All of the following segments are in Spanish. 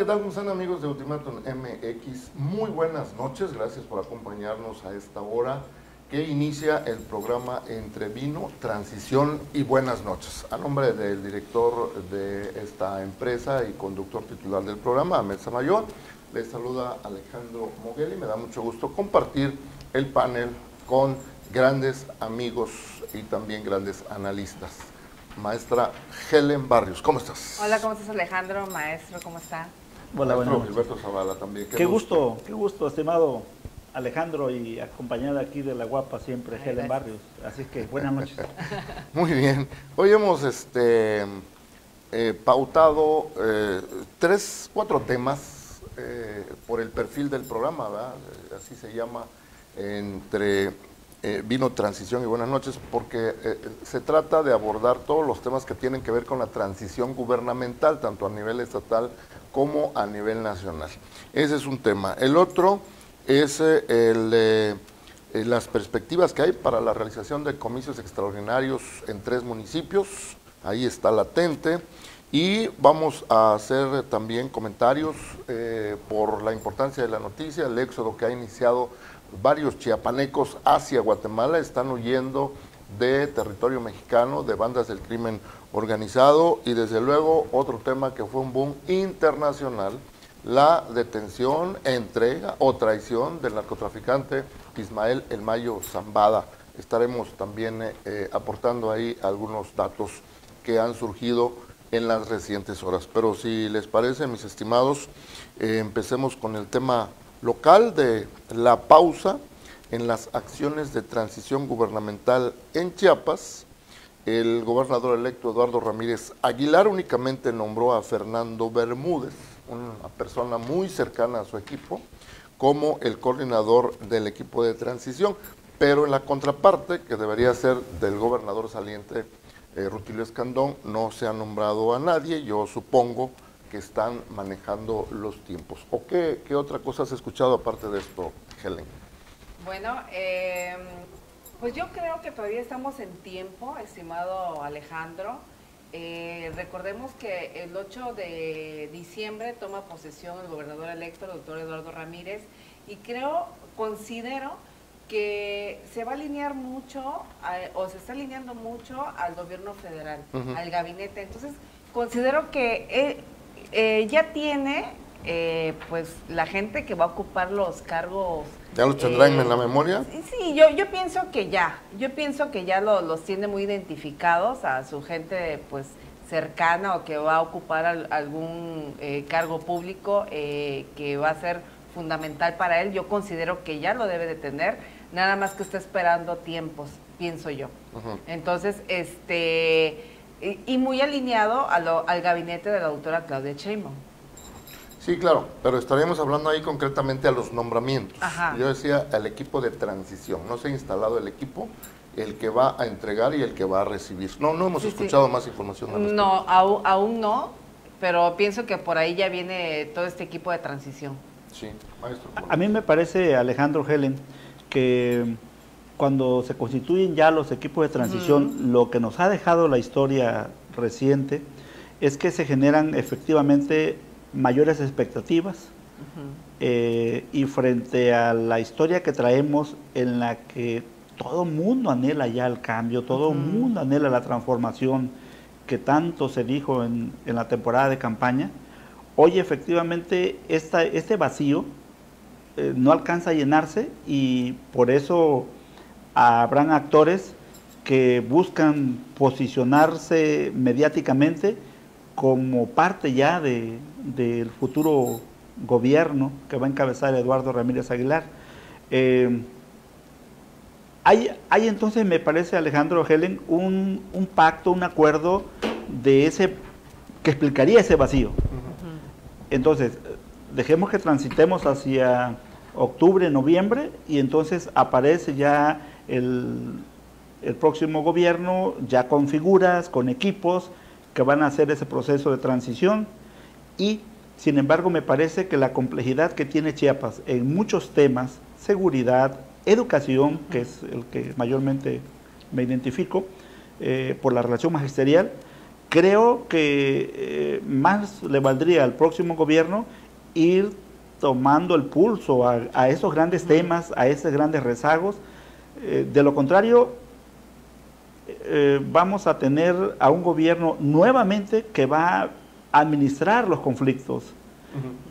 ¿qué tal? ¿Cómo están, amigos de Ultimátum MX? Muy buenas noches, gracias por acompañarnos a esta hora que inicia el programa Entre Vino, Transición y Buenas Noches. A nombre del director de esta empresa y conductor titular del programa, Ahmed Samayoa, les saluda Alejandro Moguel y me da mucho gusto compartir el panel con grandes amigos y también grandes analistas. Maestra Helen Barrios, ¿cómo estás? Hola, ¿cómo estás, Alejandro? Maestro, ¿cómo está? Hola, bueno. Gilberto Zavala también. Qué gusto, estimado Alejandro, y acompañada aquí de la guapa siempre, Helen Barrios. Así que buenas noches. Muy bien. Hoy hemos pautado 4 temas por el perfil del programa, ¿verdad? Así se llama, Entre Vino, Transición y Buenas Noches, porque se trata de abordar todos los temas que tienen que ver con la transición gubernamental, tanto a nivel estatal como a nivel nacional. Ese es un tema. El otro es las perspectivas que hay para la realización de comicios extraordinarios en 3 municipios, ahí está latente, y vamos a hacer también comentarios por la importancia de la noticia, el éxodo que ha iniciado varios chiapanecos hacia Guatemala, están huyendo de territorio mexicano, de bandas del crimen organizado, y desde luego otro tema que fue un boom internacional, la detención, entrega o traición del narcotraficante Ismael El Mayo Zambada. Estaremos también aportando ahí algunos datos que han surgido en las recientes horas. Pero si les parece, mis estimados, empecemos con el tema local de la pausa en las acciones de transición gubernamental en Chiapas. El gobernador electo Eduardo Ramírez Aguilar únicamente nombró a Fernando Bermúdez, una persona muy cercana a su equipo, como el coordinador del equipo de transición, pero en la contraparte, que debería ser del gobernador saliente Rutilio Escandón, no se ha nombrado a nadie. Yo supongo que están manejando los tiempos. ¿O qué otra cosa has escuchado aparte de esto, Helen? Bueno, pues yo creo que todavía estamos en tiempo, estimado Alejandro. Recordemos que el 8 de diciembre toma posesión el gobernador electo, el doctor Eduardo Ramírez, y considero que se va a alinear mucho, o se está alineando mucho al gobierno federal, al gabinete. Entonces, considero que ya tiene pues la gente que va a ocupar los cargos. ¿Ya los tendrán en la memoria? Sí, yo pienso que ya. Yo pienso que ya los tiene muy identificados a su gente pues cercana, o que va a ocupar algún cargo público que va a ser fundamental para él. Yo considero que ya lo debe de tener, nada más que está esperando tiempos, pienso yo. Entonces, y muy alineado al gabinete de la doctora Claudia Sheinbaum. Sí, claro, pero estaríamos hablando ahí concretamente a los nombramientos. Ajá. Yo decía al equipo de transición. No se ha instalado el equipo, el que va a entregar y el que va a recibir. No hemos escuchado más información al respecto. No, aún no, pero pienso que por ahí ya viene todo este equipo de transición. Sí, maestro. A mí me parece, Alejandro, Helen, que cuando se constituyen ya los equipos de transición, lo que nos ha dejado la historia reciente es que se generan efectivamente mayores expectativas, y frente a la historia que traemos, en la que todo mundo anhela ya el cambio, todo mundo anhela la transformación que tanto se dijo en la temporada de campaña, hoy efectivamente este vacío no alcanza a llenarse, y por eso habrán actores que buscan posicionarse mediáticamente como parte ya del futuro gobierno que va a encabezar Eduardo Ramírez Aguilar. Hay entonces, me parece, Alejandro, Helen, un pacto, un acuerdo que explicaría ese vacío. Entonces, dejemos que transitemos hacia octubre, noviembre, y entonces aparece ya el próximo gobierno, ya con figuras, con equipos que van a hacer ese proceso de transición. Y sin embargo me parece que la complejidad que tiene Chiapas en muchos temas, seguridad, educación, que es el que mayormente me identifico por la relación magisterial, creo que más le valdría al próximo gobierno ir tomando el pulso a esos grandes temas, a esos grandes rezagos. De lo contrario, vamos a tener a un gobierno nuevamente que va a administrar los conflictos.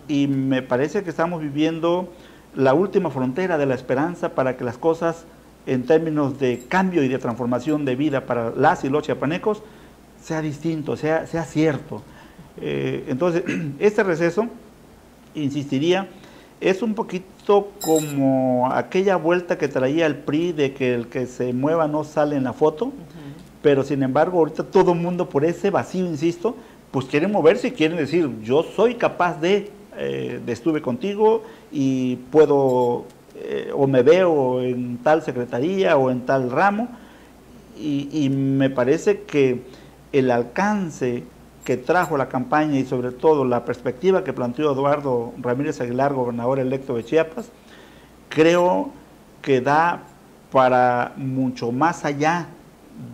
Y me parece que estamos viviendo la última frontera de la esperanza para que las cosas, en términos de cambio y de transformación de vida para las y los chiapanecos, sea distinto, sea cierto. Entonces, este receso, insistiría, es un poquito como aquella vuelta que traía el PRI de que el que se mueva no sale en la foto, pero sin embargo ahorita todo el mundo por ese vacío, insisto, pues quieren moverse y quieren decir, yo soy capaz de estuve contigo y puedo, o me veo en tal secretaría o en tal ramo, y me parece que el alcance que trajo la campaña y sobre todo la perspectiva que planteó Eduardo Ramírez Aguilar, gobernador electo de Chiapas, creo que da para mucho más allá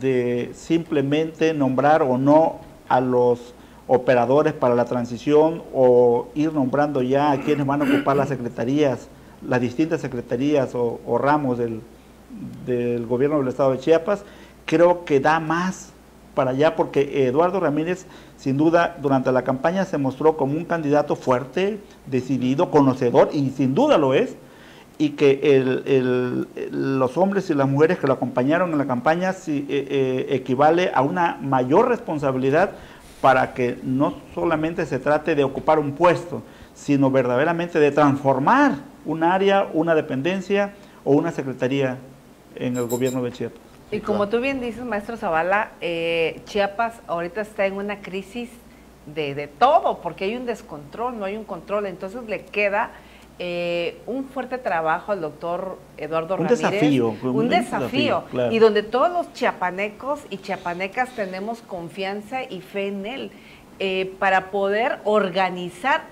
de simplemente nombrar o no a los operadores para la transición o ir nombrando ya a quienes van a ocupar las secretarías, las distintas secretarías o ramos del gobierno del estado de Chiapas. Creo que da más para allá porque Eduardo Ramírez, sin duda, durante la campaña se mostró como un candidato fuerte, decidido, conocedor, y sin duda lo es, y que los hombres y las mujeres que lo acompañaron en la campaña equivale a una mayor responsabilidad para que no solamente se trate de ocupar un puesto, sino verdaderamente de transformar un área, una dependencia o una secretaría en el gobierno de Chiapas. Y como tú bien dices, maestro Zavala, Chiapas ahorita está en una crisis de todo, porque hay un descontrol, no hay un control, entonces le queda un fuerte trabajo al doctor Eduardo Ramírez. Un desafío, claro. Y donde todos los chiapanecos y chiapanecas tenemos confianza y fe en él, para poder reorganizar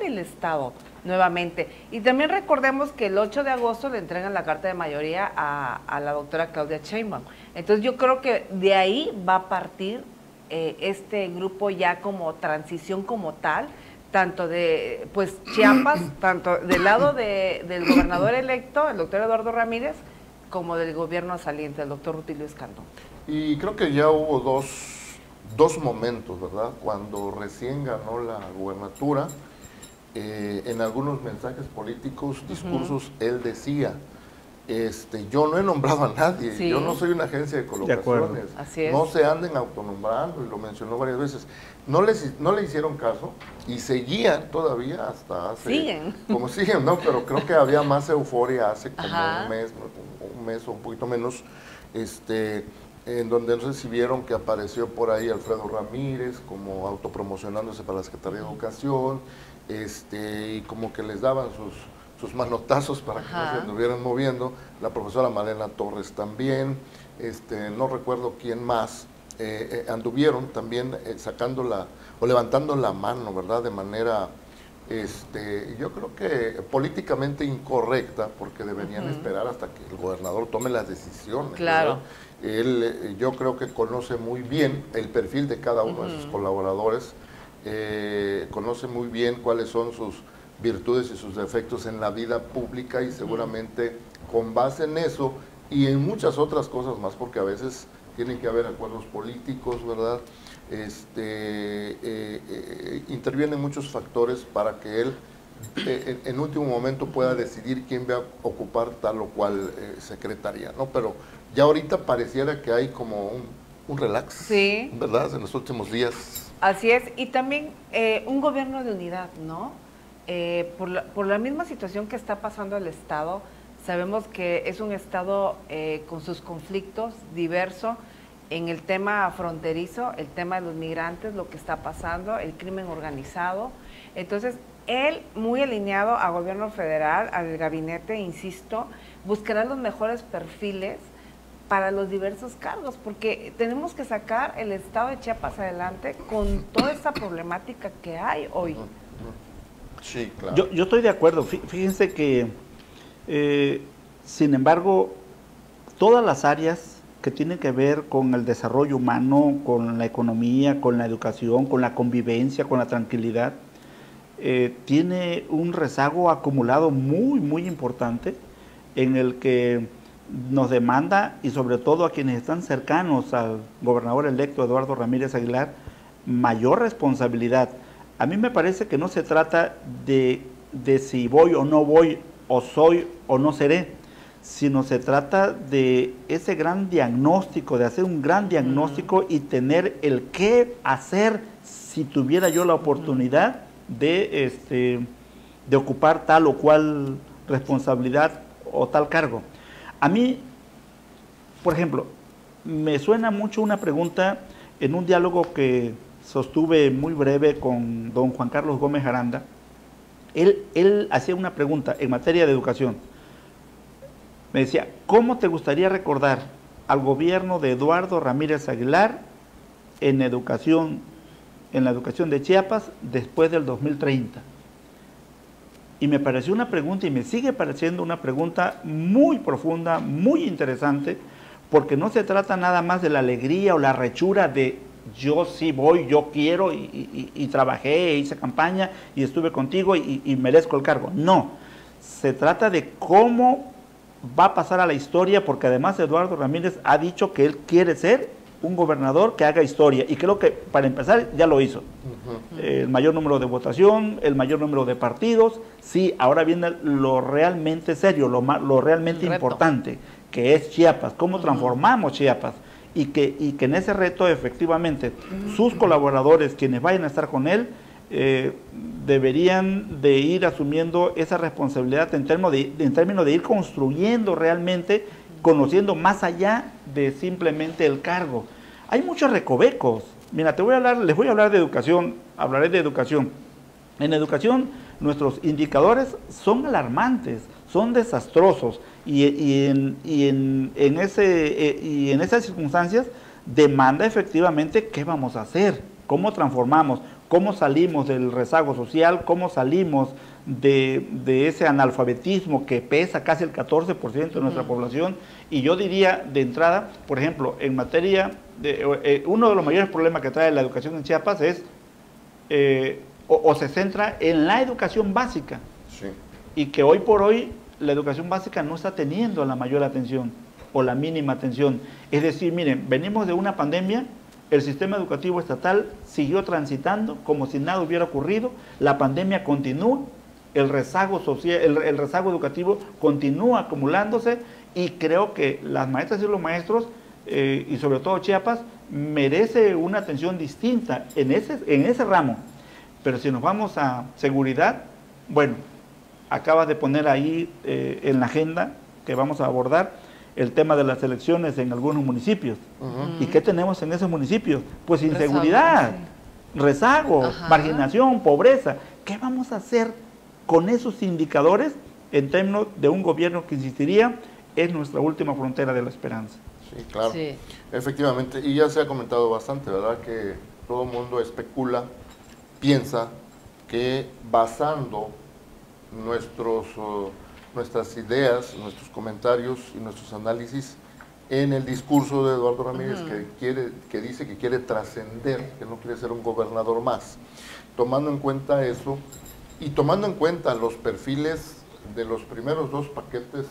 el Estado nuevamente. Y también recordemos que el 8 de agosto le entregan la carta de mayoría a la doctora Claudia Sheinbaum. Entonces yo creo que de ahí va a partir este grupo ya como transición como tal, tanto de Chiapas, tanto del lado del gobernador electo, el doctor Eduardo Ramírez, como del gobierno saliente, el doctor Rutilio Escandón. Y creo que ya hubo dos momentos, ¿verdad? Cuando recién ganó la gubernatura, en algunos mensajes políticos, discursos, él decía, yo no he nombrado a nadie, yo no soy una agencia de colocaciones, no se anden autonombrando, y lo mencionó varias veces. No le hicieron caso y seguían todavía hasta hace... Como siguen, ¿no? Pero creo que había más euforia hace como un mes o un poquito menos, en donde no sé si vieron que apareció por ahí Alfredo Ramírez como autopromocionándose para la Secretaría de Educación, y como que les daban sus manotazos para que no se anduvieran moviendo, la profesora Malena Torres también, no recuerdo quién más, anduvieron también sacando o levantando la mano, ¿verdad? De manera, yo creo que políticamente incorrecta, porque deberían esperar hasta que el gobernador tome las decisiones. Claro. Él, yo creo que conoce muy bien el perfil de cada uno de sus colaboradores, conoce muy bien cuáles son sus virtudes y sus defectos en la vida pública, y seguramente con base en eso y en muchas otras cosas más, porque a veces tienen que haber acuerdos políticos, ¿verdad? Intervienen muchos factores para que él en último momento pueda decidir quién va a ocupar tal o cual secretaría, ¿no? Pero ya ahorita pareciera que hay como un relax, ¿verdad? En los últimos días. Así es, y también un gobierno de unidad, ¿no? Por la misma situación que está pasando el Estado, sabemos que es un Estado con sus conflictos, diverso, en el tema fronterizo, el tema de los migrantes, lo que está pasando, el crimen organizado. Entonces, él, muy alineado a gobierno federal, al gabinete, insisto, buscará los mejores perfiles para los diversos cargos, porque tenemos que sacar el Estado de Chiapas adelante con toda esta problemática que hay hoy. Sí, claro. Yo estoy de acuerdo. Fíjense que, sin embargo, todas las áreas que tienen que ver con el desarrollo humano, con la economía, con la educación, con la convivencia, con la tranquilidad, tiene un rezago acumulado muy, muy importante en el que nos demanda, y sobre todo a quienes están cercanos al gobernador electo Eduardo Ramírez Aguilar, mayor responsabilidad. A mí me parece que no se trata de si voy o no voy, o soy o no seré, sino se trata de ese gran diagnóstico, de hacer un gran diagnóstico y tener el qué hacer si tuviera yo la oportunidad de ocupar tal o cual responsabilidad o tal cargo. A mí, por ejemplo, me suena mucho una pregunta en un diálogo que sostuve muy breve con don Juan Carlos Gómez Aranda. Él hacía una pregunta en materia de educación. Me decía, ¿cómo te gustaría recordar al gobierno de Eduardo Ramírez Aguilar en la educación de Chiapas después del 2030? Y me pareció una pregunta, y me sigue pareciendo una pregunta muy profunda, muy interesante, porque no se trata nada más de la alegría o la rechura de yo sí voy, yo quiero, y trabajé, hice campaña, y estuve contigo, y merezco el cargo. No, se trata de cómo va a pasar a la historia, porque además Eduardo Ramírez ha dicho que él quiere ser un gobernador que haga historia, y creo que para empezar ya lo hizo. El mayor número de votación, el mayor número de partidos. Sí, ahora viene lo realmente serio, lo realmente importante, que es Chiapas, cómo transformamos Chiapas, y que en ese reto efectivamente sus colaboradores, quienes vayan a estar con él, deberían de ir asumiendo esa responsabilidad en términos de ir construyendo realmente, conociendo más allá de simplemente el cargo. Hay muchos recovecos. Mira, les voy a hablar de educación, hablaré de educación. En educación, nuestros indicadores son alarmantes, son desastrosos, y en esas circunstancias demanda efectivamente qué vamos a hacer, cómo transformamos, cómo salimos del rezago social, cómo salimos de ese analfabetismo que pesa casi el 14% de nuestra población. Y yo diría de entrada, por ejemplo, en materia de uno de los mayores problemas que trae la educación en Chiapas es se centra en la educación básica, sí, y que hoy por hoy la educación básica no está teniendo la mayor atención o la mínima atención. Es decir, miren, venimos de una pandemia, el sistema educativo estatal siguió transitando como si nada hubiera ocurrido, la pandemia continúa, el rezago social, el rezago educativo continúa acumulándose, y creo que las maestras y los maestros, y sobre todo Chiapas, merece una atención distinta en ese ramo. Pero si nos vamos a seguridad, bueno, acabas de poner ahí en la agenda que vamos a abordar el tema de las elecciones en algunos municipios. ¿Y qué tenemos en esos municipios? Pues inseguridad, rezago, marginación, pobreza. ¿Qué vamos a hacer con esos indicadores en términos de un gobierno que, insistiría, es nuestra última frontera de la esperanza? Sí, claro. Sí. Efectivamente, y ya se ha comentado bastante, ¿verdad? Que todo el mundo especula, piensa que basando nuestras ideas, nuestros comentarios y nuestros análisis en el discurso de Eduardo Ramírez, que dice que quiere trascender, que no quiere ser un gobernador más. Tomando en cuenta eso, y tomando en cuenta los perfiles de los primeros dos paquetes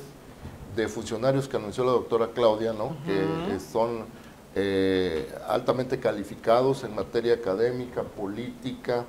de funcionarios que anunció la doctora Claudia, ¿no? Que son altamente calificados en materia académica, política,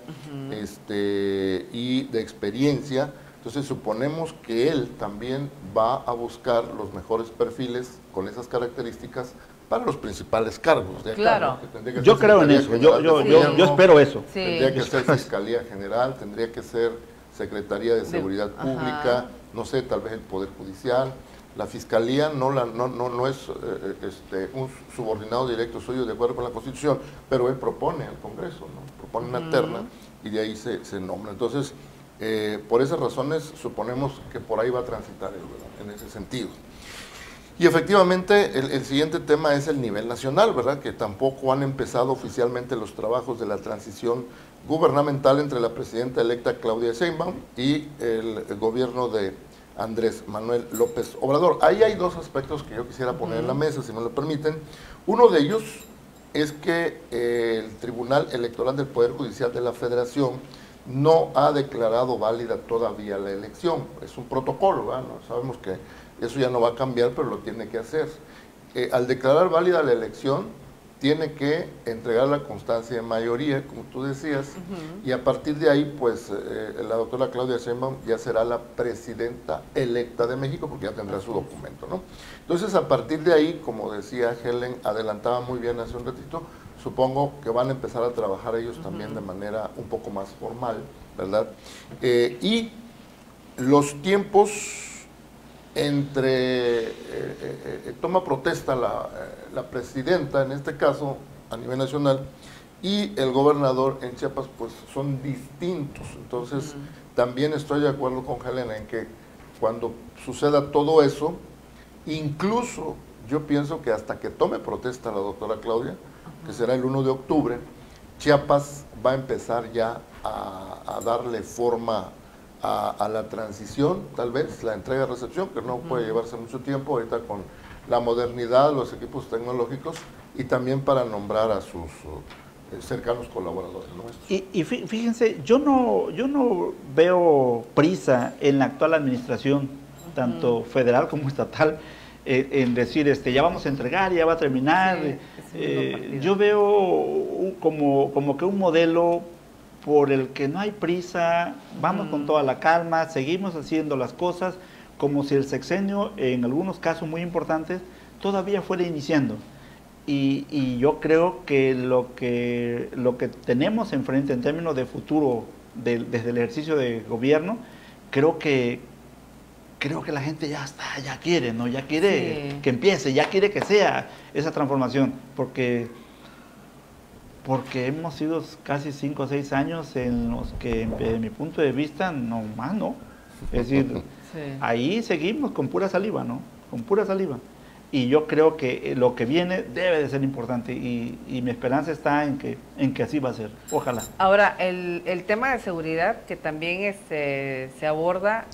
y de experiencia. Entonces suponemos que él también va a buscar los mejores perfiles con esas características para los principales cargos de acá, claro. ¿no? Yo creo en eso, yo espero eso. Sí. Tendría que ser Fiscalía General, tendría que ser Secretaría de Seguridad Pública, no sé, tal vez el Poder Judicial. La Fiscalía no es un subordinado directo suyo de acuerdo con la Constitución, pero él propone al Congreso, ¿no? Propone una terna y de ahí se nombra. Entonces, por esas razones suponemos que por ahí va a transitar en ese sentido. Y efectivamente el siguiente tema es el nivel nacional, ¿verdad? Que tampoco han empezado oficialmente los trabajos de la transición gubernamental entre la presidenta electa Claudia Sheinbaum y el gobierno de Andrés Manuel López Obrador. Ahí hay dos aspectos que yo quisiera poner en la mesa, si me lo permiten. Uno de ellos es que el Tribunal Electoral del Poder Judicial de la Federación no ha declarado válida todavía la elección. Es un protocolo, ¿verdad? ¿No? Sabemos que eso ya no va a cambiar, pero lo tiene que hacer. Al declarar válida la elección, tiene que entregar la constancia de mayoría, como tú decías, y a partir de ahí, pues, la doctora Claudia Sheinbaum ya será la presidenta electa de México, porque ya tendrá su documento, ¿no? Entonces, a partir de ahí, como decía Helen, adelantaba muy bien hace un ratito, supongo que van a empezar a trabajar ellos también de manera un poco más formal, ¿verdad? Y los tiempos entre toma protesta la presidenta, en este caso a nivel nacional, y el gobernador en Chiapas, pues son distintos. Entonces, también estoy de acuerdo con Helena en que cuando suceda todo eso, incluso yo pienso que hasta que tome protesta la doctora Claudia, que será el 1 de octubre, Chiapas va a empezar ya a darle forma a la transición, tal vez, la entrega-recepción, que no puede llevarse mucho tiempo ahorita con la modernidad, los equipos tecnológicos, y también para nombrar a sus cercanos colaboradores nuestros. Y fíjense, yo no veo prisa en la actual administración, tanto federal como estatal, en decir, ya vamos a entregar, ya va a terminar. Sí, yo veo como que un modelo por el que no hay prisa, vamos con toda la calma, seguimos haciendo las cosas como si el sexenio, en algunos casos muy importantes, todavía fuera iniciando. Y yo creo que lo que tenemos enfrente en términos de futuro desde el ejercicio de gobierno, creo que la gente ya quiere, ¿no? Ya quiere que empiece, ya quiere que sea esa transformación, porque hemos sido casi 5 o 6 años en los que, desde mi punto de vista, no más, ¿no? Es decir, ahí seguimos con pura saliva, ¿no? Con pura saliva. Y yo creo que lo que viene debe de ser importante y mi esperanza está en que así va a ser. Ojalá. Ahora, el tema de seguridad que también se aborda,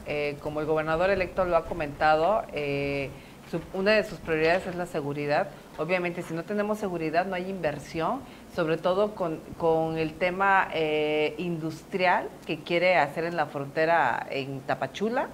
como el gobernador electo lo ha comentado, una de sus prioridades es la seguridad. Obviamente, si no tenemos seguridad, no hay inversión, sobre todo con el tema industrial que quiere hacer en la frontera en Tapachula,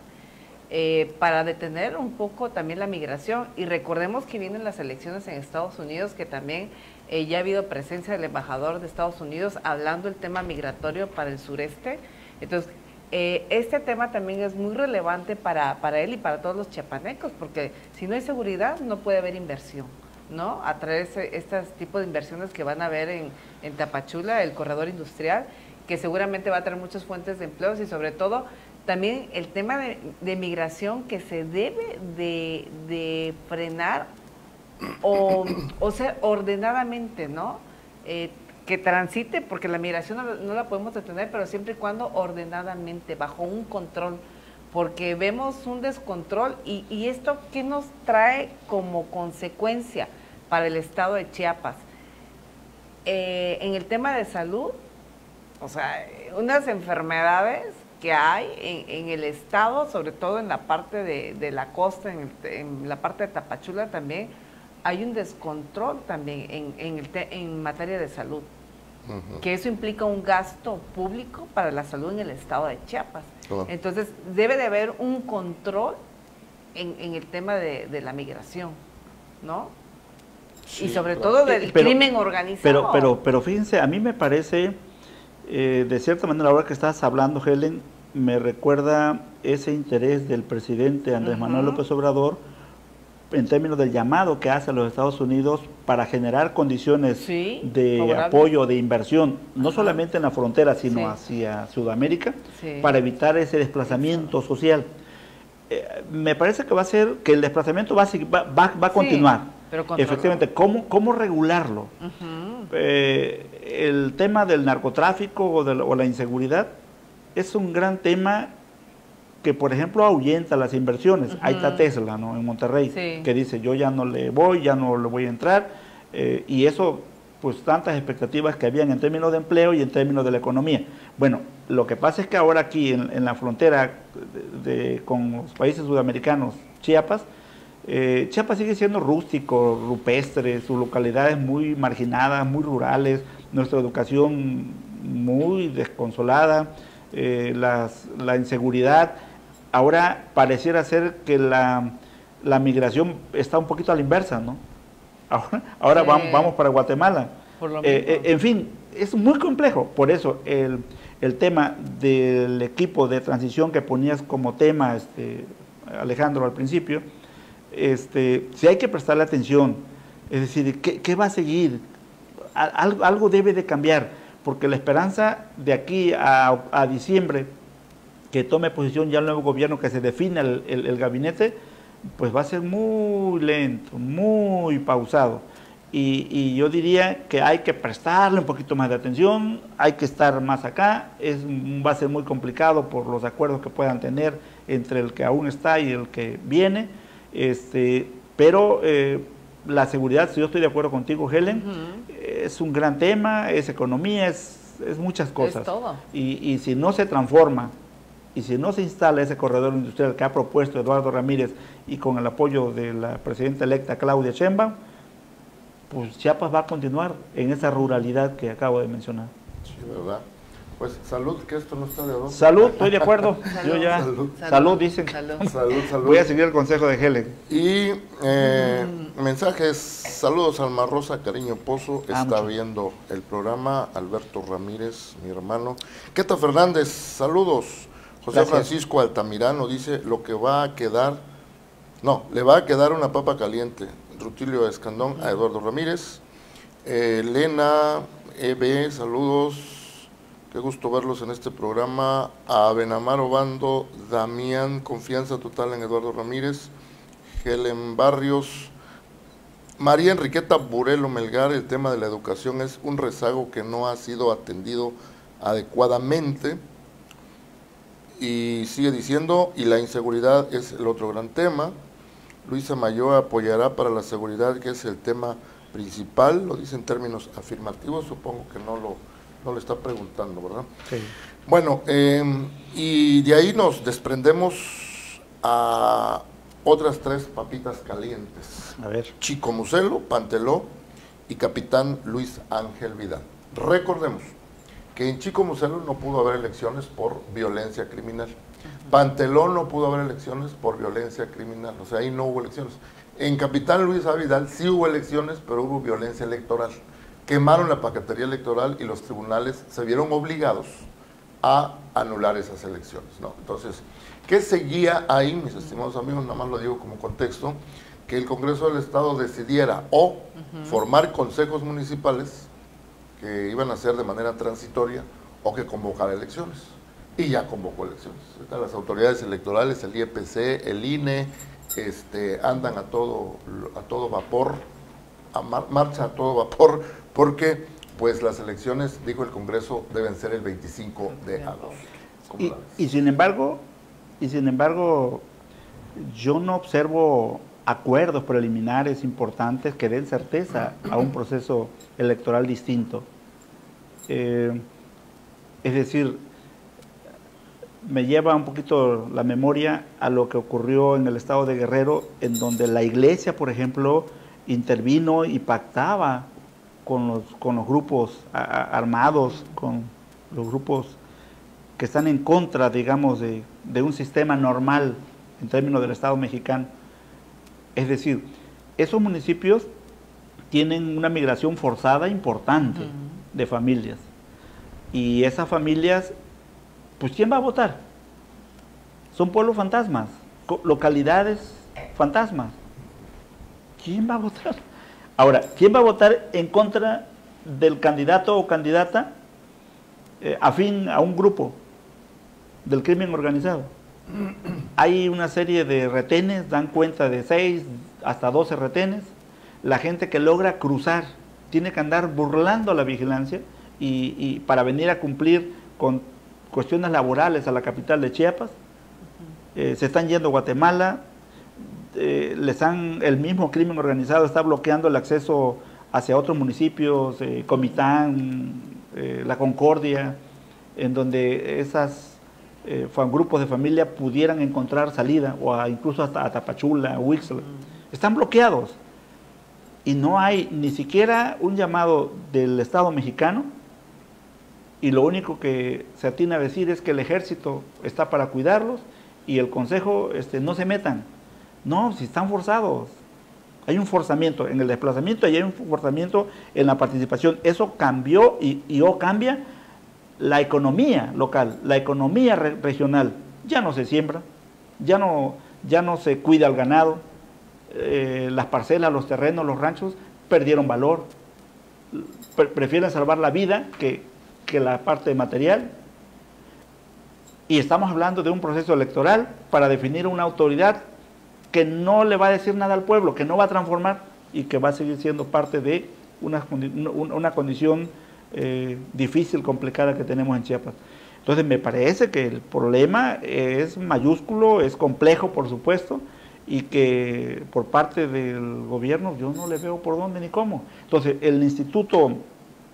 para detener un poco también la migración. Y recordemos que vienen las elecciones en Estados Unidos, que también ya ha habido presencia del embajador de Estados Unidos hablando del tema migratorio para el sureste. Entonces, este tema también es muy relevante para él y para todos los chiapanecos, porque si no hay seguridad no puede haber inversión, ¿no? Atraer este tipo de inversiones que van a haber en Tapachula, el corredor industrial, que seguramente va a traer muchas fuentes de empleos y sobre todo también el tema de migración que se debe de frenar o sea, ordenadamente, ¿no? Que transite, porque la migración no la podemos detener, pero siempre y cuando ordenadamente, bajo un control, porque vemos un descontrol y esto ¿qué nos trae como consecuencia para el estado de Chiapas? En el tema de salud, o sea, unas enfermedades que hay en el estado, sobre todo en la parte de la costa, en la parte de Tapachula también, hay un descontrol también en materia de salud, que eso implica un gasto público para la salud en el estado de Chiapas. Entonces, debe de haber un control en el tema de la migración, ¿no? Sí, y sobre todo del crimen organizado. Pero fíjense, a mí me parece, de cierta manera, ahora que estás hablando, Helen, me recuerda ese interés del presidente Andrés Manuel López Obrador en términos del llamado que hace a los Estados Unidos para generar condiciones de apoyo, de inversión, no solamente en la frontera, sino hacia Sudamérica, para evitar ese desplazamiento social. Me parece que va a ser, que el desplazamiento va a continuar. Pero efectivamente, ¿cómo regularlo? El tema del narcotráfico o la inseguridad es un gran tema que, por ejemplo, ahuyenta las inversiones. Ahí está Tesla, ¿no? En Monterrey, que dice, yo ya no le voy a entrar, y eso pues tantas expectativas que habían en términos de empleo y en términos de la economía. Bueno, lo que pasa es que ahora aquí en la frontera con los países sudamericanos, Chiapas sigue siendo rústico, rupestre, sus localidades muy marginadas, muy rurales, nuestra educación muy desconsolada, la inseguridad. Ahora pareciera ser que la migración está un poquito a la inversa, ¿no? Ahora vamos para Guatemala. En fin, es muy complejo. Por eso el tema del equipo de transición que ponías como tema, Alejandro, al principio, sí hay que prestarle atención. Es decir, ¿qué va a seguir? Algo debe de cambiar, porque la esperanza de aquí a diciembre, que tome posición ya el nuevo gobierno, que se define el gabinete, pues va a ser muy lento, muy pausado. Y yo diría que hay que prestarle un poquito más de atención, hay que estar más acá. Va a ser muy complicado por los acuerdos que puedan tener entre el que aún está y el que viene. Pero la seguridad, si yo estoy de acuerdo contigo, Helen, es un gran tema, es economía, es muchas cosas. Es todo. Y si no se transforma, y si no se instala ese corredor industrial que ha propuesto Eduardo Ramírez y con el apoyo de la presidenta electa Claudia Sheinbaum, pues Chiapas va a continuar en esa ruralidad que acabo de mencionar. Sí, ¿verdad? Pues salud, que esto no está de adorno. Salud, estoy de acuerdo. Salud, Yo ya, salud. Dicen. Salud. Voy a seguir el consejo de Helen. Y mensajes, saludos Alma Rosa, Cariño Pozo, está mucho. viendo el programa, Alberto Ramírez, mi hermano. Queta Fernández, saludos. José Gracias. Francisco Altamirano dice, le va a quedar una papa caliente. Rutilio Escandón a Eduardo Ramírez. Elena EB, saludos. Qué gusto verlos en este programa. A Benamar Obando, Damián, confianza total en Eduardo Ramírez. Helen Barrios. María Enriqueta Burelo Melgar, el tema de la educación es un rezago que no ha sido atendido adecuadamente. Y sigue diciendo, y la inseguridad es el otro gran tema. Luisa Mayoa apoyará para la seguridad, que es el tema principal, lo dice en términos afirmativos, supongo que no le está preguntando, ¿verdad? Sí. Bueno, y de ahí nos desprendemos a otras 3 papitas calientes. A ver. Chico Muselo, Panteló y Capitán Luis Ángel Vidal. Recordemos que en Chico Muselo no pudo haber elecciones por violencia criminal. Panteló no pudo haber elecciones por violencia criminal, o sea, ahí no hubo elecciones. En Capitán Luis A. Vidal sí hubo elecciones, pero hubo violencia electoral. Quemaron la paquetería electoral y los tribunales se vieron obligados a anular esas elecciones, ¿no? Entonces, ¿qué seguía ahí, mis estimados amigos? Nada más lo digo como contexto, que el Congreso del Estado decidiera o formar consejos municipales que iban a ser de manera transitoria o que convocara elecciones. Y ya convocó elecciones. Ahorita las autoridades electorales, el IEPC, el INE, andan a todo vapor, marcha a todo vapor, porque pues las elecciones, dijo el Congreso, deben ser el 25 de agosto. Y sin embargo, yo no observo acuerdos preliminares importantes que den certeza a un proceso electoral distinto. Es decir, me lleva un poquito la memoria a lo que ocurrió en el estado de Guerrero, en donde la iglesia, por ejemplo, intervino y pactaba con los grupos armados, con los grupos que están en contra, digamos, de un sistema normal en términos del Estado mexicano. Es decir, esos municipios tienen una migración forzada importante de familias. Y esas familias, pues ¿quién va a votar? Son pueblos fantasmas, localidades fantasmas. ¿Quién va a votar? Ahora, ¿quién va a votar en contra del candidato o candidata afín a un grupo del crimen organizado? Hay una serie de retenes, dan cuenta de 6 hasta 12 retenes. La gente que logra cruzar tiene que andar burlando la vigilancia y para venir a cumplir con cuestiones laborales a la capital de Chiapas. Se están yendo a Guatemala, el mismo crimen organizado está bloqueando el acceso hacia otros municipios, Comitán, La Concordia, en donde grupos de familia pudieran encontrar salida, incluso hasta a Tapachula, Huixla. Están bloqueados. Y no hay ni siquiera un llamado del Estado mexicano, y lo único que se atina a decir es que el ejército está para cuidarlos y el consejo no se metan. No, si están forzados. Hay un forzamiento en el desplazamiento y hay un forzamiento en la participación. Eso cambió y cambia la economía local, la economía regional. Ya no se siembra, ya no se cuida el ganado, las parcelas, los terrenos, los ranchos perdieron valor. Prefieren salvar la vida que la parte material. Y estamos hablando de un proceso electoral para definir una autoridad que no le va a decir nada al pueblo, que no va a transformar y que va a seguir siendo parte de una condición difícil, complicada que tenemos en Chiapas. Entonces me parece que el problema es mayúsculo, es complejo, por supuesto, y que por parte del gobierno yo no le veo por dónde ni cómo. Entonces el Instituto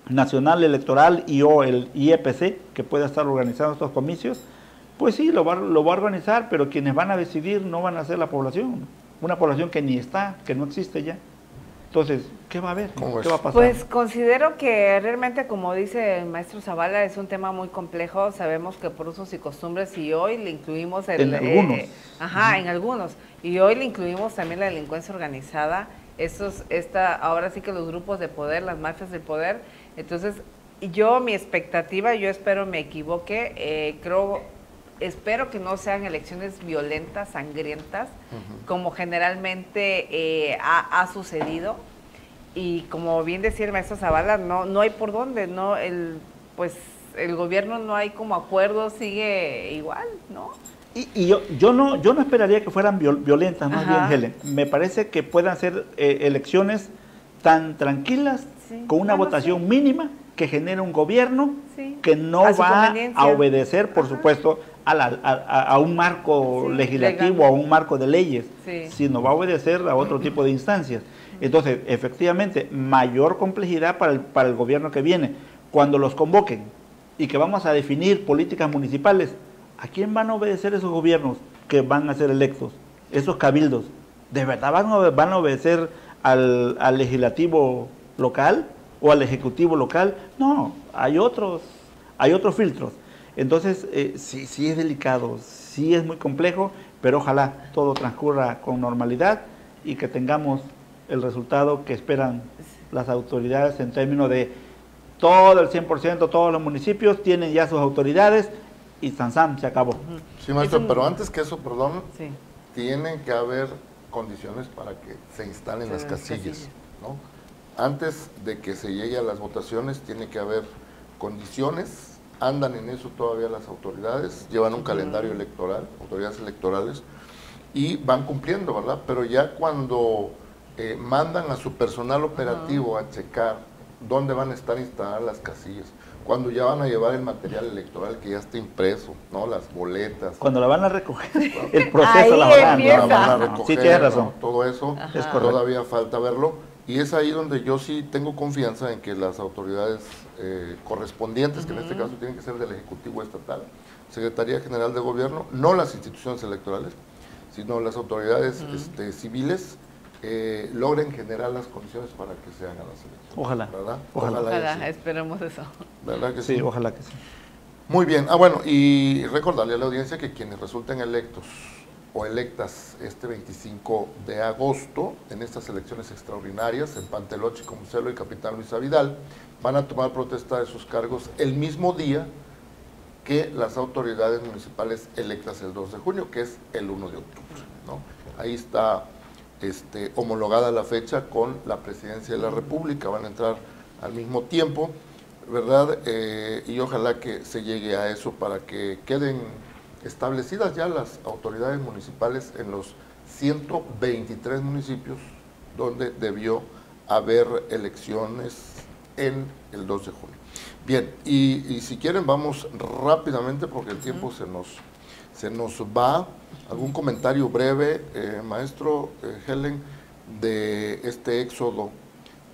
Nacional Electoral o el IEPC, que pueda estar organizando estos comicios, pues sí, lo va a organizar, pero quienes van a decidir no van a ser la población, una población que ni está, que no existe ya. Entonces, ¿qué va a haber? ¿Qué va a pasar? Pues considero que realmente, como dice el maestro Zavala, es un tema muy complejo. Sabemos que por usos y costumbres, y hoy le incluimos en algunos. En algunos. Y hoy le incluimos también la delincuencia organizada. Ahora sí que los grupos de poder, las mafias del poder. Entonces, mi expectativa, yo espero me equivoque, espero que no sean elecciones violentas, sangrientas, como generalmente ha sucedido. Y como bien decía el maestro Zavala, no hay por dónde, el gobierno no hay como acuerdo, sigue igual, ¿no? Y yo no esperaría que fueran violentas, más bien, Helen. Me parece que puedan ser elecciones tan tranquilas, con una votación mínima, que genere un gobierno que no va a obedecer, por supuesto, a un marco legislativo, a un marco de leyes, sino va a obedecer a otro tipo de instancias. Entonces, efectivamente, mayor complejidad para el gobierno que viene. Cuando los convoquen y que vamos a definir políticas municipales, ¿a quién van a obedecer esos gobiernos que van a ser electos? Esos cabildos, ¿de verdad van a obedecer al legislativo local o al ejecutivo local? No, hay otros filtros. Entonces, sí es delicado, sí es muy complejo, pero ojalá todo transcurra con normalidad y que tengamos el resultado que esperan las autoridades en términos de todo el 100%, todos los municipios tienen ya sus autoridades y ¡zam! Se acabó. Sí, maestro, pero antes que eso, tienen que haber condiciones para que se instalen las casillas, ¿no? Antes de que se llegue a las votaciones, tiene que haber condiciones. Andan en eso todavía las autoridades, llevan un calendario electoral, autoridades electorales, y van cumpliendo, ¿verdad? Pero ya cuando mandan a su personal operativo a checar dónde van a estar instaladas las casillas, cuando ya van a llevar el material electoral que ya está impreso, ¿no? Las boletas. Cuando la van a recoger, el proceso la van a recoger. Sí, tienes razón. ¿no? Todo eso, todavía falta verlo. Y es ahí donde yo sí tengo confianza en que las autoridades correspondientes, que en este caso tienen que ser del Ejecutivo Estatal, Secretaría General de Gobierno, no las instituciones electorales, sino las autoridades civiles, logren generar las condiciones para que se hagan las elecciones. Ojalá. ¿Verdad? Ojalá, esperemos eso. ¿Verdad que sí? Sí, ojalá que sí. Muy bien. Bueno, y recordarle a la audiencia que quienes resulten electos o electas este 25 de agosto en estas elecciones extraordinarias en Panteloche, Comucelo y Capitán Luisa Vidal, van a tomar protesta de sus cargos el mismo día que las autoridades municipales electas el 2 de junio, que es el 1 de octubre, ¿no? Ahí está homologada la fecha con la Presidencia de la República, van a entrar al mismo tiempo, ¿verdad? Y ojalá que se llegue a eso para que queden establecidas ya las autoridades municipales en los 123 municipios donde debió haber elecciones en el 2 de junio. Bien, y si quieren vamos rápidamente porque el tiempo se nos va. ¿Algún comentario breve, maestro Helen, de este éxodo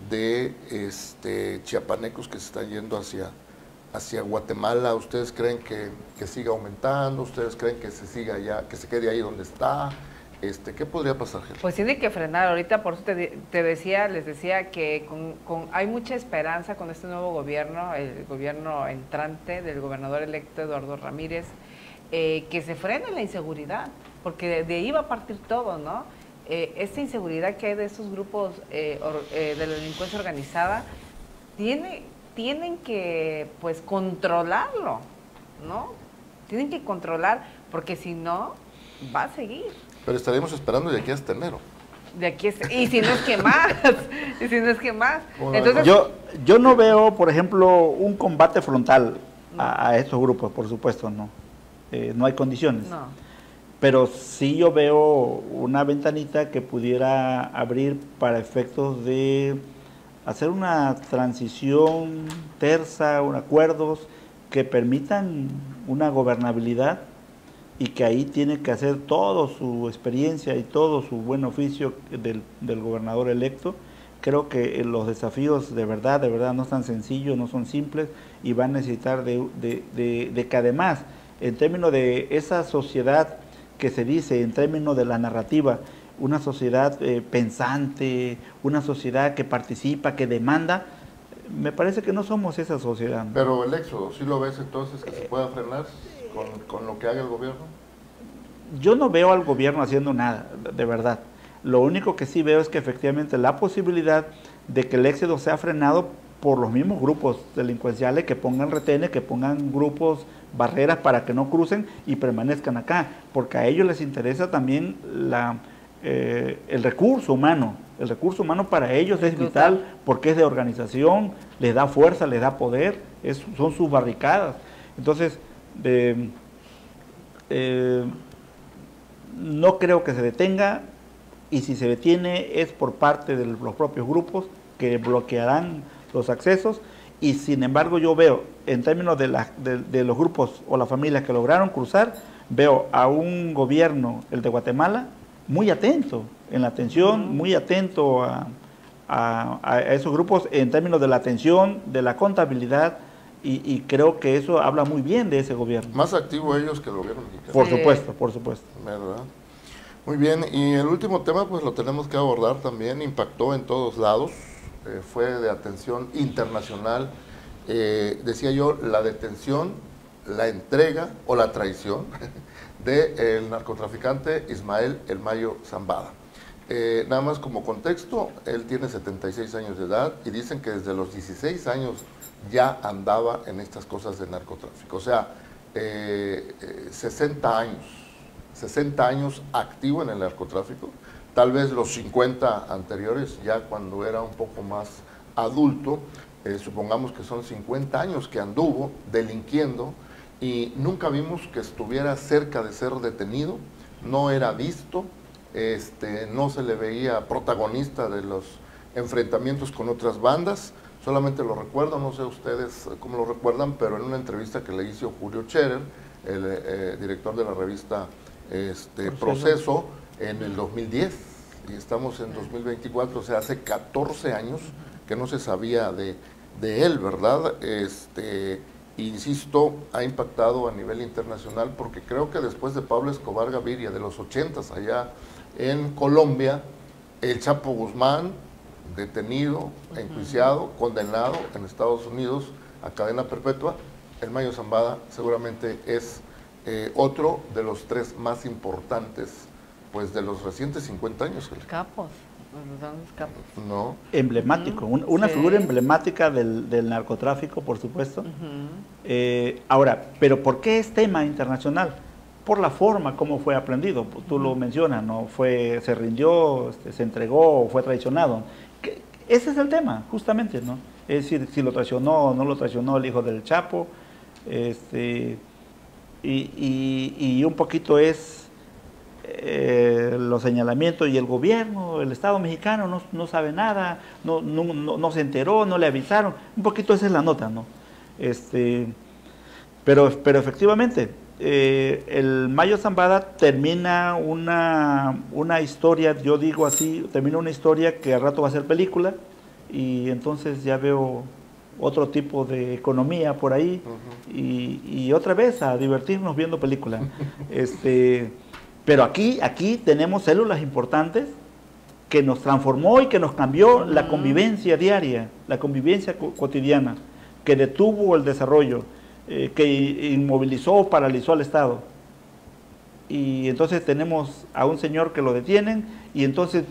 de chiapanecos que se están yendo hacia Guatemala? ¿Ustedes creen que siga aumentando? ¿Ustedes creen que se siga allá, que se quede ahí donde está? ¿Qué podría pasar, Gel? Pues tiene que frenar ahorita, por eso les decía que hay mucha esperanza con este nuevo gobierno, el gobierno entrante del gobernador electo Eduardo Ramírez, que se frene la inseguridad, porque de ahí va a partir todo, ¿no? Esta inseguridad que hay de estos grupos de la delincuencia organizada, tienen que, pues, controlarlo, ¿no? Tienen que controlar, porque si no, va a seguir. Pero estaremos esperando de aquí hasta enero. Y si no es que más, y si no es que más. Bueno, entonces, yo no veo, por ejemplo, un combate frontal a estos grupos, por supuesto, no. No hay condiciones. no. Pero sí yo veo una ventanita que pudiera abrir para efectos de hacer una transición tersa, acuerdos que permitan una gobernabilidad, y que ahí tiene que hacer toda su experiencia y todo su buen oficio del gobernador electo. Creo que los desafíos de verdad no son sencillos, no son simples, y van a necesitar de que además, en términos de esa sociedad que se dice, en términos de la narrativa, una sociedad pensante, una sociedad que participa, que demanda, me parece que no somos esa sociedad, ¿no? Pero el éxodo, ¿sí lo ves entonces que se pueda frenar con lo que haga el gobierno? Yo no veo al gobierno haciendo nada, de verdad. Lo único que sí veo es que efectivamente la posibilidad de que el éxodo sea frenado por los mismos grupos delincuenciales, que pongan retenes, que pongan grupos, barreras para que no crucen y permanezcan acá, porque a ellos les interesa también el recurso humano. El recurso humano para ellos es vital, porque es de organización, les da fuerza, les da poder, son sus barricadas. Entonces, no creo que se detenga, y si se detiene es por parte de los propios grupos que bloquearán los accesos. Y sin embargo yo veo, en términos de los grupos o las familias que lograron cruzar, veo a un gobierno, el de Guatemala, muy atento en la atención, muy atento a esos grupos en términos de la atención, de la contabilidad, y creo que eso habla muy bien de ese gobierno. Más activo ellos que el gobierno mexicano. Por supuesto, por supuesto. ¿Verdad? Muy bien, y el último tema pues lo tenemos que abordar también, impactó en todos lados, fue de atención internacional, decía yo, la detención, la entrega o la traición del narcotraficante Ismael El Mayo Zambada. Nada más como contexto, él tiene 76 años de edad y dicen que desde los 16 años ya andaba en estas cosas de narcotráfico, o sea, 60 años activo en el narcotráfico, tal vez los 50 anteriores, ya cuando era un poco más adulto, supongamos que son 50 años que anduvo delinquiendo, y nunca vimos que estuviera cerca de ser detenido, no era visto, no se le veía protagonista de los enfrentamientos con otras bandas. Solamente lo recuerdo, no sé ustedes cómo lo recuerdan, pero en una entrevista que le hizo Julio Scherer, el director de la revista Proceso, en el 2010, y estamos en 2024, o sea, hace 14 años que no se sabía de él, ¿verdad? Insisto, ha impactado a nivel internacional, porque creo que después de Pablo Escobar Gaviria, de los 80s allá en Colombia, el Chapo Guzmán, detenido, enjuiciado, condenado en Estados Unidos a cadena perpetua, El Mayo Zambada seguramente es otro de los tres más importantes, pues, de los recientes 50 años. Capos, los grandes capos. No. Emblemático, una figura emblemática del narcotráfico, por supuesto. Ahora, ¿pero por qué es tema internacional? Por la forma como fue aprendido. Tú lo mencionas, ¿no? Se rindió, se entregó, fue traicionado. Ese es el tema, justamente, ¿no? Es decir, si lo traicionó o no lo traicionó el hijo del Chapo, y un poquito es los señalamientos, y el gobierno, el Estado mexicano no sabe nada, no se enteró, no le avisaron. Un poquito esa es la nota, ¿no? Pero efectivamente, el Mayo Zambada termina una historia, yo digo así, termina una historia que al rato va a ser película, y entonces ya veo otro tipo de economía por ahí, y otra vez a divertirnos viendo películas. Pero aquí tenemos células importantes que nos transformó y que nos cambió la convivencia diaria, la convivencia cotidiana, que detuvo el desarrollo, que inmovilizó, paralizó al Estado. Y entonces tenemos a un señor que lo detienen, y entonces,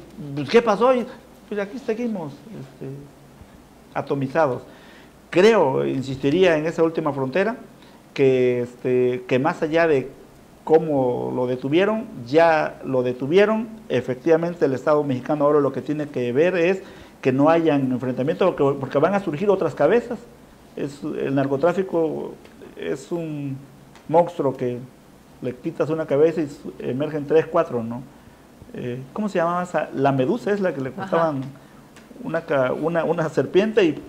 ¿qué pasó? Y pues aquí seguimos atomizados. Creo, insistiría en esa última frontera, que más allá de cómo lo detuvieron, ya lo detuvieron. Efectivamente, el Estado mexicano ahora lo que tiene que ver es que no hayan enfrentamientos, porque van a surgir otras cabezas. El narcotráfico es un monstruo que le quitas una cabeza y emergen 3, 4, ¿no? ¿Cómo se llamaba esa? La medusa es la que le cortaban una serpiente y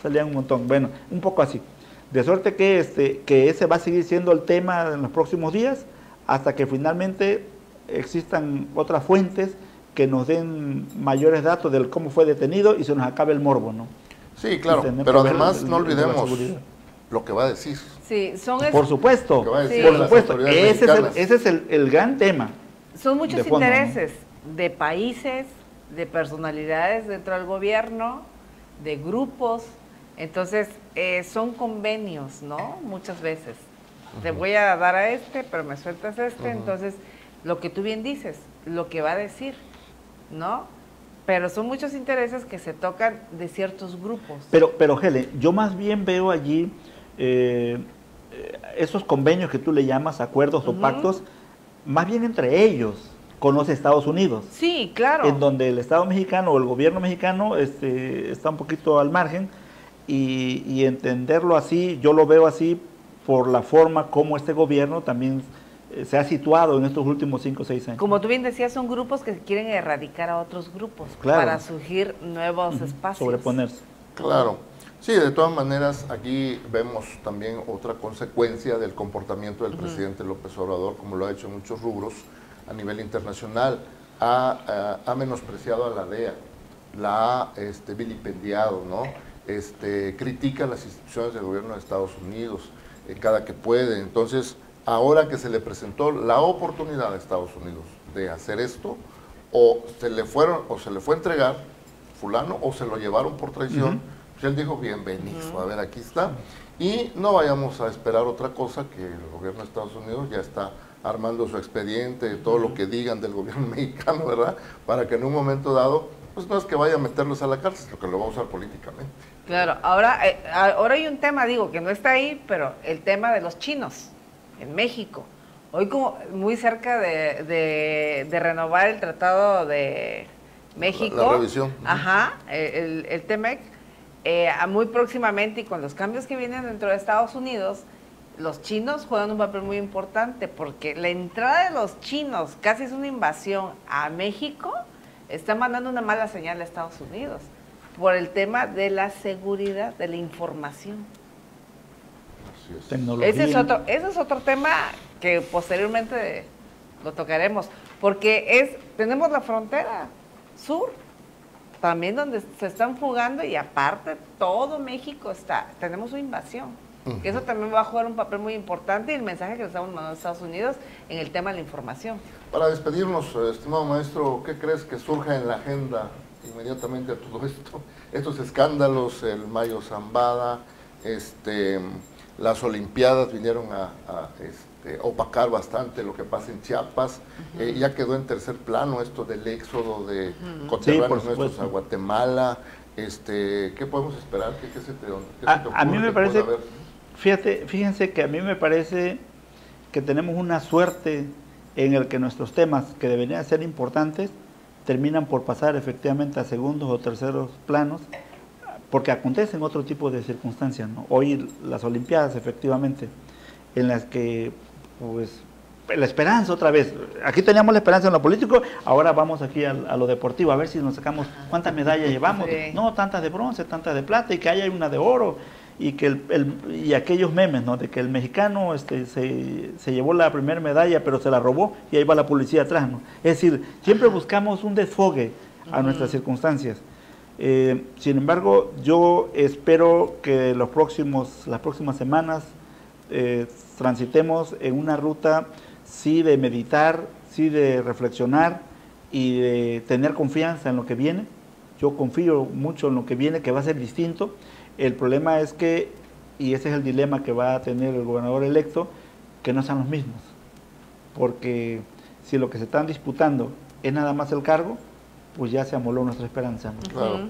salían un montón. Bueno, un poco así. De suerte que ese va a seguir siendo el tema en los próximos días, hasta que finalmente existan otras fuentes que nos den mayores datos de cómo fue detenido y se nos acabe el morbo, ¿no? Sí, claro, pero además no olvidemos lo que va a decir. Sí, por supuesto, por supuesto. Ese es el gran tema. Son muchos intereses, ¿no?, de países, de personalidades dentro del gobierno, de grupos. Entonces, son convenios, ¿no? Muchas veces. Te voy a dar a pero me sueltas entonces, lo que tú bien dices, lo que va a decir, ¿no? Pero son muchos intereses que se tocan de ciertos grupos. Pero Helen, yo más bien veo allí esos convenios que tú le llamas acuerdos o pactos, más bien entre ellos, con los Estados Unidos. Sí, claro. En donde el Estado mexicano o el gobierno mexicano está un poquito al margen, y entenderlo así, yo lo veo así por la forma como este gobierno también se ha situado en estos últimos 5 o 6 años. Como tú bien decías, son grupos que quieren erradicar a otros grupos, claro, para surgir nuevos espacios. Sobreponerse. Claro. Sí, de todas maneras, aquí vemos también otra consecuencia del comportamiento del presidente López Obrador, como lo ha hecho en muchos rubros a nivel internacional. Ha menospreciado a la DEA, la ha vilipendiado, ¿no? Critica las instituciones del gobierno de Estados Unidos cada que puede. Entonces, ahora que se le presentó la oportunidad a Estados Unidos de hacer esto, o se le fue a entregar fulano, o se lo llevaron por traición, pues él dijo, bienvenido, a ver, aquí está. Y no vayamos a esperar otra cosa, que el gobierno de Estados Unidos ya está armando su expediente, todo lo que digan del gobierno mexicano, ¿verdad? Para que en un momento dado, pues no es que vaya a meterlos a la cárcel, sino que lo va a usar políticamente. Claro, ahora hay un tema, digo, que no está ahí, pero el tema de los chinos en México. Hoy, como muy cerca de renovar el Tratado de México. La revisión. Ajá, el TEMEC, muy próximamente, y con los cambios que vienen dentro de Estados Unidos, los chinos juegan un papel muy importante, porque la entrada de los chinos, casi es una invasión a México, está mandando una mala señal a Estados Unidos, por el tema de la seguridad de la información. Tecnología. Ese es otro tema que posteriormente lo tocaremos, porque tenemos la frontera sur, también donde se están fugando, y aparte todo México tenemos una invasión. Que eso también va a jugar un papel muy importante, y el mensaje que le estamos mandando a Estados Unidos en el tema de la información. Para despedirnos, estimado maestro, ¿qué crees que surja en la agenda inmediatamente a todo esto? Estos escándalos, el Mayo Zambada, las Olimpiadas vinieron a opacar bastante lo que pasa en Chiapas, ya quedó en tercer plano esto del éxodo de coterráneos nuestros a Guatemala. ¿Qué podemos esperar? ¿Qué se te ocurre? A mí me parece, fíjense que a mí me parece que tenemos una suerte en el que nuestros temas, que deberían ser importantes, terminan por pasar efectivamente a segundos o terceros planos, porque acontecen otro tipo de circunstancias, ¿no? Hoy las Olimpiadas, efectivamente, en las que, pues, la esperanza otra vez, aquí teníamos la esperanza en lo político, ahora vamos aquí a lo deportivo, a ver si nos sacamos cuántas medallas llevamos, no, tantas de bronce, tantas de plata, y que haya una de oro, y que y aquellos memes, ¿no?, de que el mexicano se llevó la primera medalla, pero se la robó, y ahí va la policía atrás, ¿no? Es decir, siempre buscamos un desfogue a nuestras circunstancias. Sin embargo, yo espero que las próximas semanas transitemos en una ruta sí de meditar, sí de reflexionar y de tener confianza en lo que viene. Yo confío mucho en lo que viene, que va a ser distinto. El problema es que, y ese es el dilema que va a tener el gobernador electo, que no sean los mismos. Porque si lo que se están disputando es nada más el cargo, pues ya se amoló nuestra esperanza, ¿no? Claro.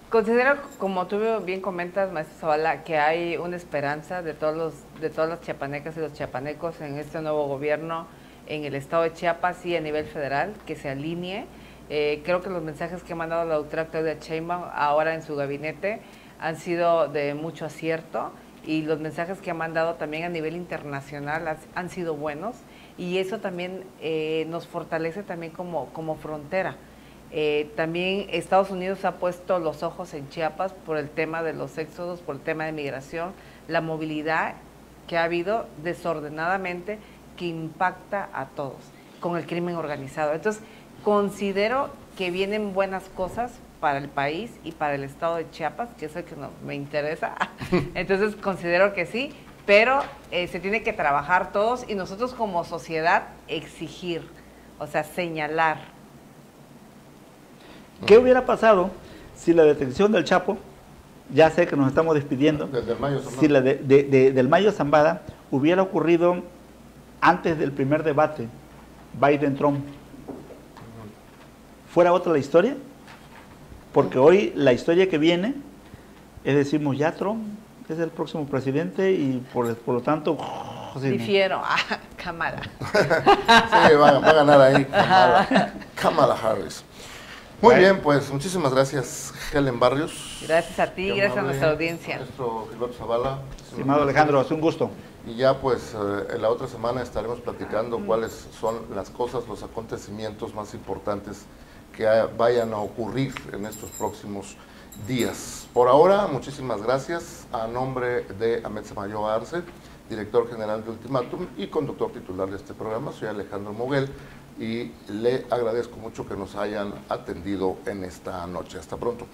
Considero, como tú bien comentas, maestro Zavala, que hay una esperanza de todas las chiapanecas y los chiapanecos en este nuevo gobierno en el estado de Chiapas y a nivel federal, que se alinee. Creo que los mensajes que ha mandado la doctora Claudia Sheinbaum ahora en su gabinete han sido de mucho acierto, y los mensajes que ha mandado también a nivel internacional han sido buenos, y eso también nos fortalece también como frontera. También Estados Unidos ha puesto los ojos en Chiapas por el tema de los éxodos, por el tema de migración, la movilidad que ha habido desordenadamente, que impacta a todos con el crimen organizado. Entonces, considero que vienen buenas cosas para el país y para el estado de Chiapas, que es el que me interesa. Entonces, considero que sí, pero se tiene que trabajar todos, y nosotros como sociedad exigir, o sea, señalar. ¿Qué hubiera pasado si la detención del Chapo, ya sé que nos estamos despidiendo, Desde el Mayo Zambada, si la del Mayo Zambada hubiera ocurrido antes del primer debate Biden-Trump? ¿Fuera otra la historia? Porque hoy la historia que viene es, decimos, ya Trump es el próximo presidente y por lo tanto... Difiero, Kamala. Sí, va a ganar ahí Kamala Harris. Muy bien, pues muchísimas gracias, Helen Barrios. Gracias a ti, Qué gracias a amable, nuestra audiencia. Maestro Gilberto Zavala. Estimado Alejandro, es un gusto. Y ya pues en la otra semana estaremos platicando cuáles son las cosas, los acontecimientos más importantes que vayan a ocurrir en estos próximos días. Por ahora, muchísimas gracias. A nombre de Ahmed Samayo Arce, director general de Ultimátum y conductor titular de este programa, soy Alejandro Moguel, y le agradezco mucho que nos hayan atendido en esta noche. Hasta pronto.